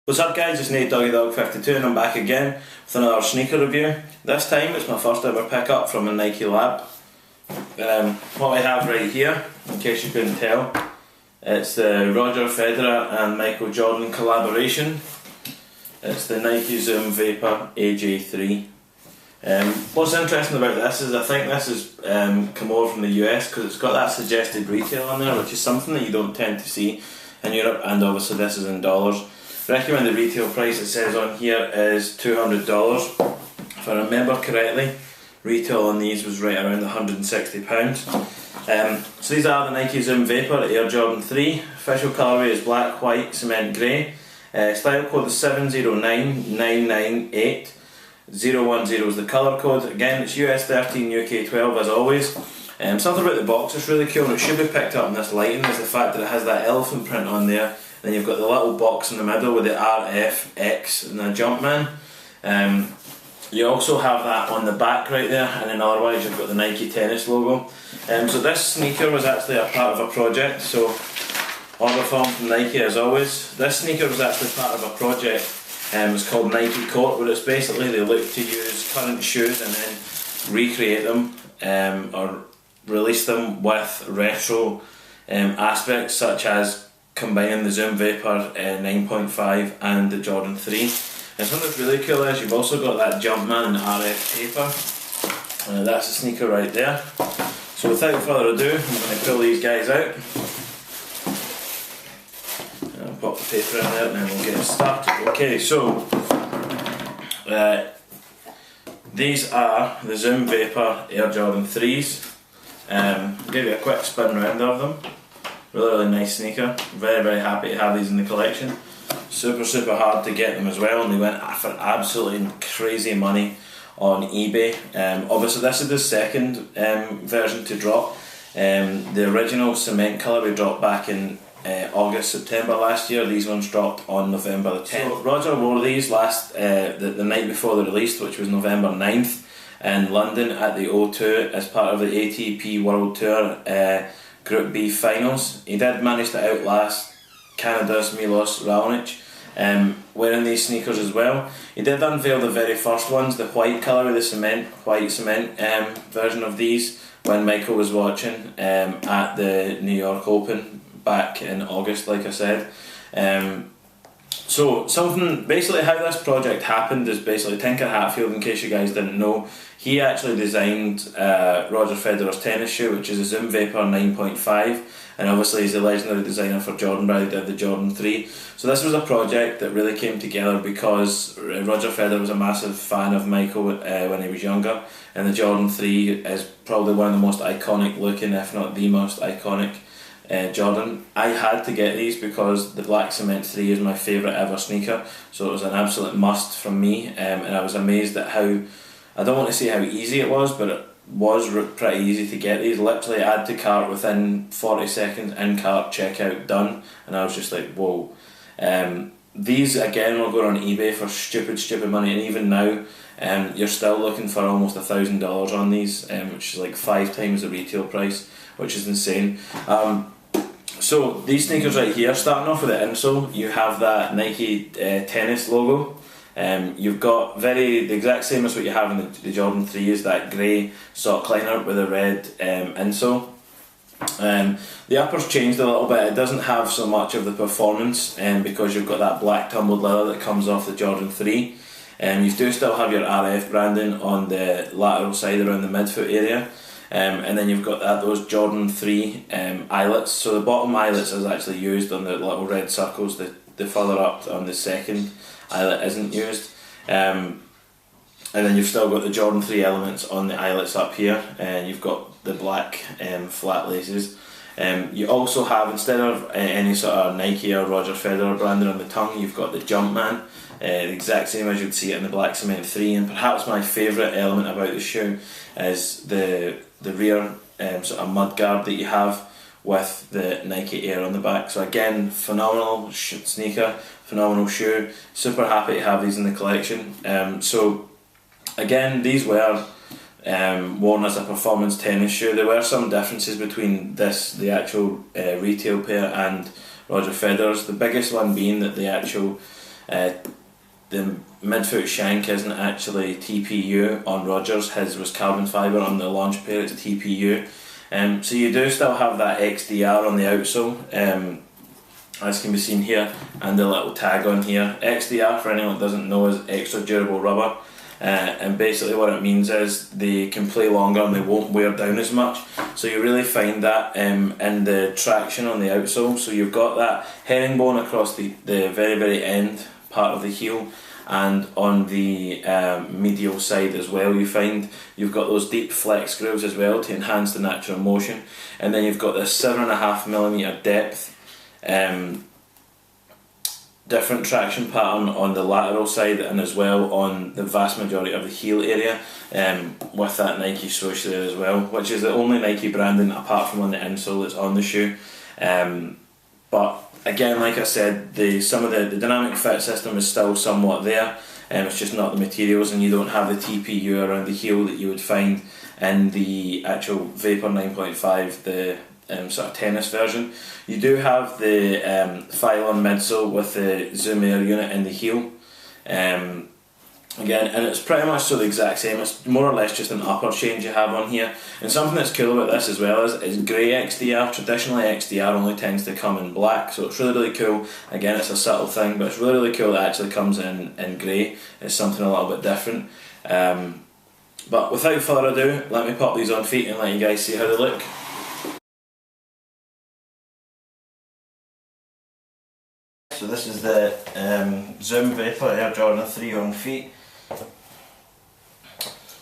What's up guys, it's Nate Doggy52 and I'm back again with another sneaker review. This time it's my first ever pickup from a Nike lab. What I have right here, in case you couldn't tell, it's the Roger Federer and Michael Jordan collaboration. It's the Nike Zoom Vapour AJ3. What's interesting about this is I think this has come over from the US because it's got that suggested retail on there, which is something that you don't tend to see in Europe, and obviously this is in dollars. Recommended retail price, it says on here, is $200. If I remember correctly, retail on these was right around £160. So these are the Nike Zoom Vapour Air Jordan 3. Official colourway is black, white, cement grey. Style code is 709998. 010 is the colour code. Again, it's US 13, UK 12 as always. Something about the box that's really cool, and it should be picked up in this lighting, is the fact that it has that elephant print on there. Then you've got the little box in the middle with the RFX and the Jumpman. You also have that on the back right there, and then otherwise you've got the Nike tennis logo. So this sneaker was actually a part of a project, so order form from Nike as always. This sneaker was actually part of a project, it's called Nike Court, where it's basically they look to use current shoes and then recreate them or release them with retro aspects, such as combining the Zoom Vapour 9.5 and the Jordan 3. And something that's really cool is you've also got that Jumpman and RF taper. That's the sneaker right there. So without further ado, I'm going to pull these guys out. I'll pop the paper in there and then we'll get started. Okay, so these are the Zoom Vapour Air Jordan 3s. I'll give you a quick spin round of them. Really nice sneaker. Very happy to have these in the collection. Super hard to get them as well, and they went for absolutely crazy money on eBay. Obviously this is the second version to drop. The original cement colour we dropped back in August, September last year. These ones dropped on November the 10th. So Roger wore these the night before the release, which was November 9th, in London at the O2 as part of the ATP World Tour Group B finals. He did manage to outlast Canada's Milos Raonic, wearing these sneakers as well. He did unveil the very first ones, the white colour with the white cement version of these, when Michael was watching at the New York Open back in August, like I said. So basically how this project happened is basically Tinker Hatfield, in case you guys didn't know, he actually designed Roger Federer's tennis shoe, which is a Zoom Vapour 9.5, and obviously he's the legendary designer for Jordan Bred, did the Jordan 3. So this was a project that really came together because Roger Federer was a massive fan of Michael when he was younger, and the Jordan 3 is probably one of the most iconic looking, if not the most iconic Jordan. I had to get these because the black cement 3 is my favourite ever sneaker, so it was an absolute must from me, and I was amazed at how, I don't want to say how easy it was, but it was pretty easy to get these. Literally add to cart within 40 seconds, in cart, checkout, done, and I was just like, whoa. These again will go on eBay for stupid money, and even now you're still looking for almost $1,000 on these, which is like 5 times the retail price, which is insane. So these sneakers right here, starting off with the insole, you have that Nike tennis logo. You've got the exact same as what you have in the Jordan 3, is that grey sock liner with a red insole. The upper's changed a little bit. It doesn't have so much of the performance because you've got that black tumbled leather that comes off the Jordan 3. You do still have your RF branding on the lateral side around the midfoot area. And then you've got those Jordan 3 eyelets. So the bottom eyelets is actually used on the little red circles. The further up on the second eyelet isn't used. And then you've still got the Jordan 3 elements on the eyelets up here, and you've got the black flat laces. You also have, instead of any sort of Nike or Roger Federer branding on the tongue, you've got the Jumpman, the exact same as you'd see it in the black cement 3. And perhaps my favourite element about the shoe is the rear sort of mud guard that you have with the Nike Air on the back. So again, phenomenal sneaker, phenomenal shoe. Super happy to have these in the collection. So again, these were worn as a performance tennis shoe. There were some differences between the actual retail pair, and Roger Federer's. The biggest one being that the actual The midfoot shank isn't actually TPU on Rogers, his was carbon fibre. On the launch pair it's TPU. So you do still have that XDR on the outsole, as can be seen here, and the little tag on here. XDR, for anyone that doesn't know, is extra durable rubber, and basically what it means is they can play longer and they won't wear down as much. So you really find that in the traction on the outsole. So you've got that herringbone across the very end part of the heel, and on the medial side as well you find you've got those deep flex grooves as well to enhance the natural motion. And then you've got this 7.5mm depth different traction pattern on the lateral side, and as well on the vast majority of the heel area, with that Nike swoosh there as well, which is the only Nike branding apart from on the insole that's on the shoe. But again, like I said, some of the dynamic fit system is still somewhat there, it's just not the materials, and you don't have the TPU around the heel that you would find in the actual Vapour 9.5, the sort of tennis version. You do have the Phylon midsole with the Zoom Air unit in the heel. Again, and it's pretty much the exact same. It's more or less just an upper change you have on here. And something that's cool about this as well is grey XDR. Traditionally XDR only tends to come in black, so it's really cool. Again, it's a subtle thing, but it's really cool that it actually comes in grey. It's something a little bit different. But without further ado, let me pop these on feet and let you guys see how they look. So this is the Zoom Vapour Air Jordan 3 on feet.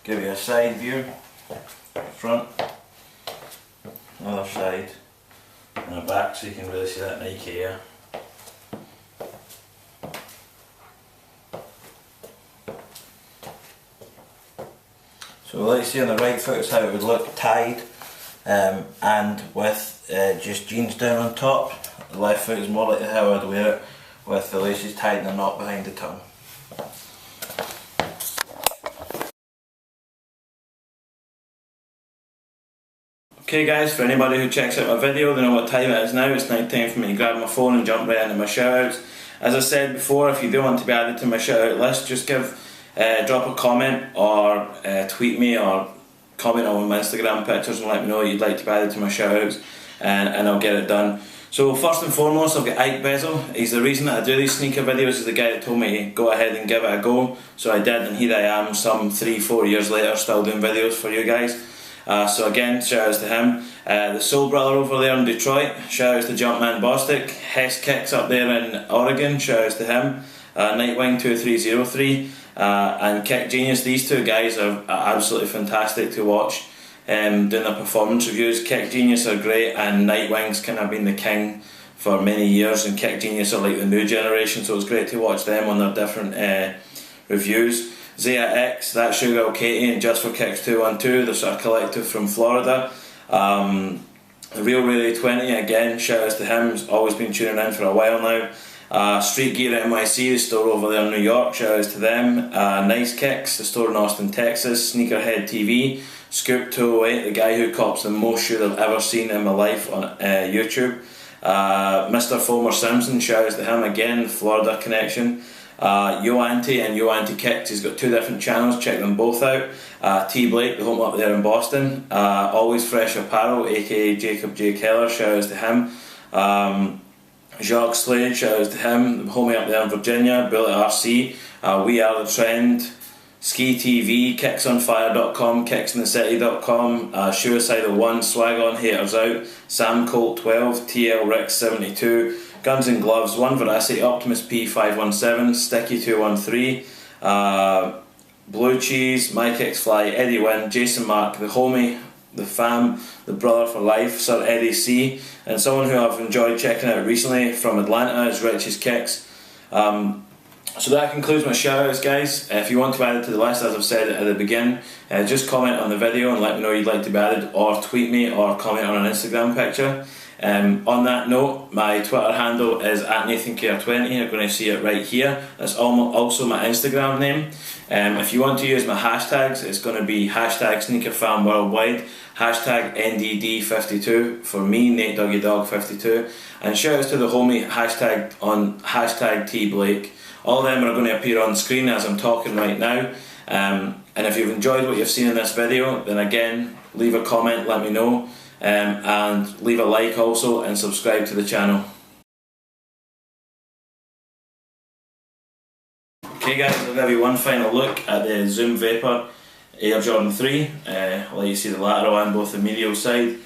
Give you a side view, front, other side, and a back, so you can really see that Nike Air. So let's see on the right foot is how it would look tied, and with just jeans down on top. The left foot is more like how I'd wear it, with the laces tied in a knot behind the tongue. Okay guys, for anybody who checks out my video, they know what time it is now. It's night time for me to grab my phone and jump right into my shoutouts. As I said before, if you do want to be added to my shoutout list, just drop a comment or tweet me or comment on my Instagram pictures and let me know you'd like to be added to my shoutouts, and I'll get it done. So first and foremost, I've got Ike Bezel. He's the reason that I do these sneaker videos. He's the guy that told me to go ahead and give it a go. So I did, and here I am some 3-4 years later still doing videos for you guys. So again, shout outs to him. The Soul Brother over there in Detroit, shout outs to Jumpman Bostic. Hess Kicks up there in Oregon, shout outs to him. Nightwing 2303 and Kick Genius. These two guys are absolutely fantastic to watch. Doing their performance reviews. Kick Genius are great, and Nightwing's kind of been the king for many years, and Kick Genius are like the new generation, so it's great to watch them on their different reviews. Zaya X, that's Sugar Katie, and Just for Kicks 212, they're sort of collective from Florida. The Real Really 20, again, shout outs to him, he's always been tuning in for a while now. Street Gear NYC, the store over there in New York, shout outs to them. Nice Kicks, the store in Austin, Texas. Sneakerhead TV. Scoop 208, the guy who cops the most shoes I've ever seen in my life on YouTube. Mr. Fulmer Simpson, shout outs to him again, Florida connection. Yo Anti and Yo Anti Kicks, he's got two different channels, check them both out. T Blake, the home up there in Boston. Always Fresh Apparel, aka Jacob J. Keller, shout outs to him. Jacques Slade, shout outs to him, the homie up there in Virginia. Bullet RC, We Are the Trend. Ski TV, kicksonfire.com, kicksinthecity.com, Suicidal 1, Swag On, Haters Out, Sam Colt 12, TL Rick 72, Guns and Gloves, One Veracity, Optimus P517, Sticky 213, Blue Cheese, Mike X Fly, Eddie Wynn, Jason Mark, the homie, the fam, the brother for life, Sir Eddie C, and someone who I've enjoyed checking out recently from Atlanta is Rich's Kicks. So that concludes my shoutouts, guys. If you want to add it to the list, as I've said at the beginning, just comment on the video and let me know you'd like to be added, or tweet me or comment on an Instagram picture. On that note, my Twitter handle is @NathanCare20. You're going to see it right here. That's also my Instagram name. If you want to use my hashtags, it's going to be #SneakerFanWorldwide, #NDD52 for me, Nate Doggy Dog 52, and shout outs to the homie hashtag T Blake All of them are going to appear on screen as I'm talking right now. And if you've enjoyed what you've seen in this video, then again, leave a comment, let me know, and leave a like also, and subscribe to the channel. Okay guys, I'll give you one final look at the Zoom Vapour Air Jordan 3. I'll let you see the lateral and both the medial side.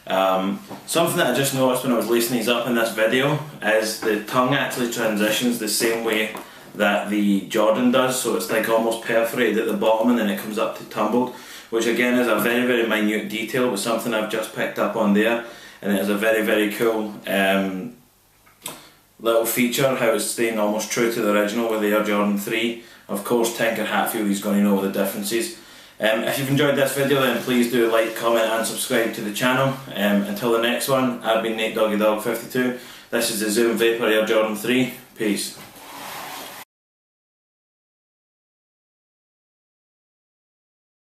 Something that I just noticed when I was lacing these up in this video is the tongue actually transitions the same way that the Jordan does, so it's like almost perforated at the bottom and then it comes up to tumbled, which again is a very, very minute detail, but something I've just picked up on there, and it is a very, very cool little feature, how it's staying almost true to the original with the Air Jordan 3. Of course, Tinker Hatfield is going to know the differences. If you've enjoyed this video, then please do like, comment and subscribe to the channel. Until the next one, I've been Nate Doggy Dog 52. This is the Zoom Vapour Air Jordan 3. Peace.